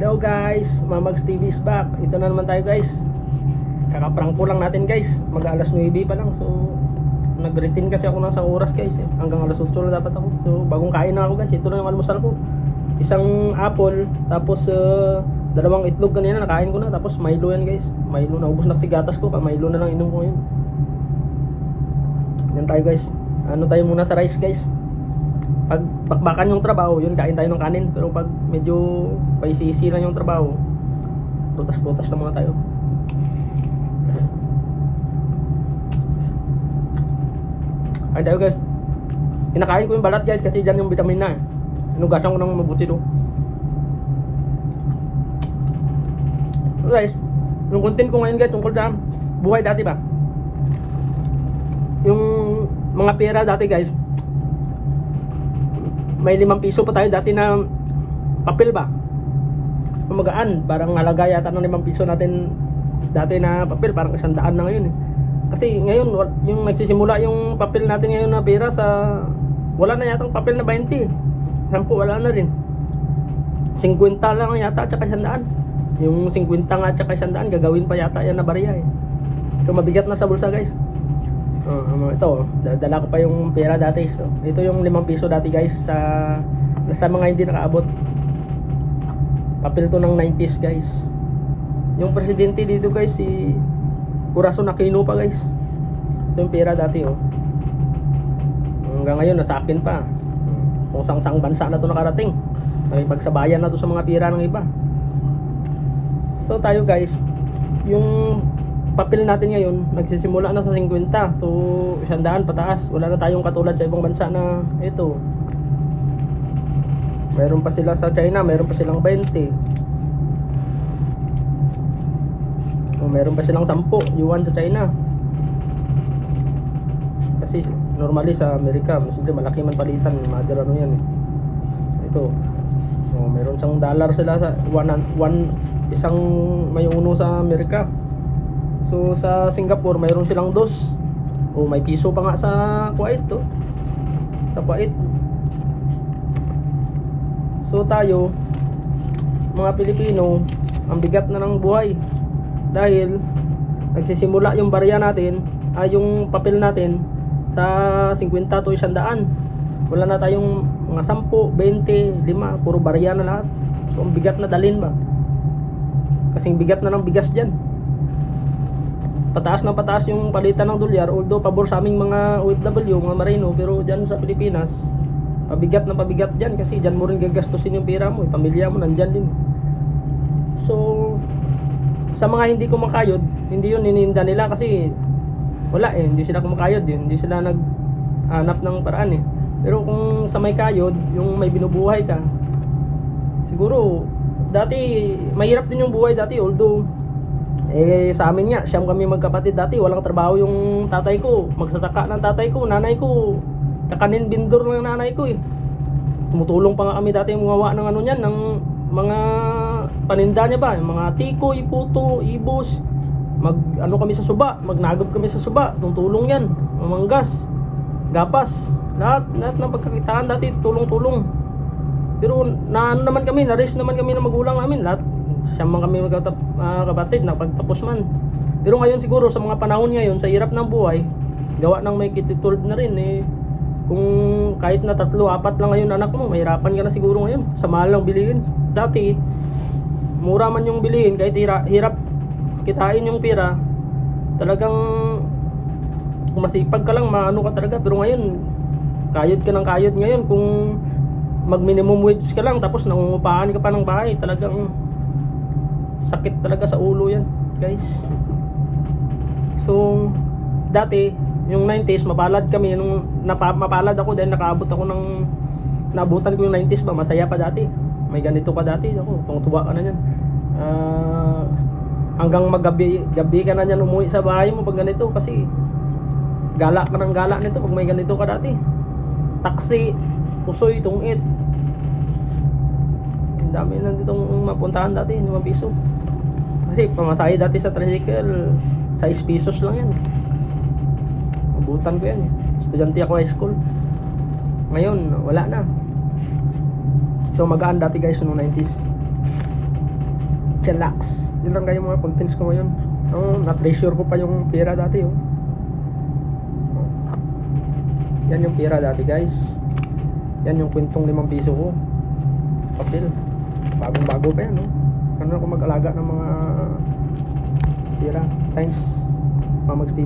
Hello guys, Mamags TV is back. Ito na naman tayo guys. Kakaprank ko lang natin guys. Mag-alas 9 pa lang. So nag-routine kasi ako ng isang oras guys hanggang alas 8 na dapat ako. So bagong kain na ako guys. Ito na yung almusal ko. Isang apple, tapos dalawang itlog kanina nakain ko na. Tapos Milo yan guys. Milo na, ubos na kasi gatas ko. Milo na lang inom ko ngayon. Yan tayo guys. Ano tayo muna sa rice guys. Pag bakbakan yung trabaho, yun kain tayo ng kanin. Pero pag medyo paisisi lang yung trabaho, prutas-prutas na muna tayo. Kain tayo guys. Kinakain ko yung balat guys kasi dyan yung vitamin na. Inugasan ko ng mabuti to. So guys, yung content ko ngayon guys tungkol sa buhay dati ba. Yung mga pera dati guys, may 5 piso pa tayo dati na papel ba? Magaan, parang halaga yata ng 5 piso natin dati na papel, parang 100 na ngayon eh. Kasi ngayon, yung nagsisimula yung papel natin ngayon na pera sa, wala na yatang papel na 20. 10 wala na rin. 50 lang yata at saka 100. Yung 50 nga at saka 100, gagawin pa yata yan na barya eh. So mabigat na sa bulsa guys. Ito, dala ko pa yung pera dati. So, ito yung 5 piso dati guys sa mga hindi nakaabot. Papel to ng 90s guys. Yung presidente dito guys si Corazon Aquino pa guys. Ito yung pera dati oh. Hanggang ngayon nasa akin pa. Kung sang bansa na to nakarating. May pagsabayan na to sa mga pera ng iba. So tayo guys, yung papel natin ngayon nagsisimula na sa 50 to 100 pataas. Wala na tayong katulad sa ibang bansa na ito. Meron pa sila sa China, meron pa silang 20. Meron pa silang 10 yuan sa China. Kasi normally sa Amerika, siyempre malaki man palitan, mother ano yan. Ito. Meron siyang dollar sila sa isang may uno sa Amerika. So sa Singapore mayroon silang 2. May piso pa nga sa Kuwait to. Sa Kuwait. So tayo mga Pilipino, ang bigat na ng buhay. Dahil nagsisimula yung barya natin, yung papel natin sa 50 to 100. Wala na tayong mga 10, 20, 5, puro barya na lahat. So ang bigat na dalhin ba? Kasing bigat na ng bigas dyan. Pataas na pataas yung palitan ng dolyar. Although pabor sa aming mga OFW, mga Marino, pero dyan sa Pilipinas pabigat na pabigat dyan. Kasi dyan mo rin gagastusin yung pera mo, pamilya mo nandyan din. So sa mga hindi kumakayod, hindi yun ininda nila kasi wala hindi sila kumakayod din, hindi sila naghanap ng paraan Pero kung sa may kayod, yung may binubuhay ka, siguro dati mahirap din yung buhay dati. Although sa amin nga, siyam kami magkapatid dati, walang trabaho yung tatay ko, magsasaka ng tatay ko, nanay ko kakanin bindor ng nanay ko tumutulong pa nga kami dati gumawa ng ano niyan, ng mga paninda niya ba, yung mga tikoy, puto, ibos, ano kami sa suba, magnagab kami sa suba, tutulong yan, mamanggas, gapas, lahat ng pagkakitaan dati, tulong-tulong. Pero na ano naman kami, na-raise naman kami ng magulang namin, lahat siyam man kami magkapatid na pagtapos man. Pero ngayon siguro sa mga panahon ngayon, sa hirap ng buhay, gawa ng may kititulad na rin kung kahit na 3, 4 lang ngayon anak mo, mahirapan ka na siguro ngayon sa mahal lang bilihin. Dati mura man yung bilihin, kahit hirap kitain yung pera, talagang kung masipag ka lang maano ka talaga. Pero ngayon kayod ka ng kayod ngayon. Kung mag minimum wage ka lang tapos nangungupahan ka pa ng bahay, talagang sakit talaga sa ulo yan guys. So dati yung 90s mapalad kami, nung mapalad ako dahil naabutan ko yung 90s ba, masaya pa dati, may ganito pa dati ako, tungtuwa ka na yan. Hanggang gabi ka na yan umuwi sa bahay mo pag ganito, kasi gala ka ng gala nito pag may ganito ka dati. Taxi, pusoy, tungit, ang dami na ditong mapuntahan dati, 5 piso. Kasi pamasahe dati sa tricycle 6 pesos lang yan. Abutan ko yan estudyante ako high school. Ngayon wala na. So magaan dati guys noong 90s. chillax. Yun lang kayo mga contents ko ngayon. Na-treasure ko pa yung pera dati, oh. Yan yung pera dati, guys. Yan yung kwentong 5 piso ko. Papel. Bagong bago pa yan, no? Ano ako mag-alaga ng mga pera. Thanks, Mama Steve.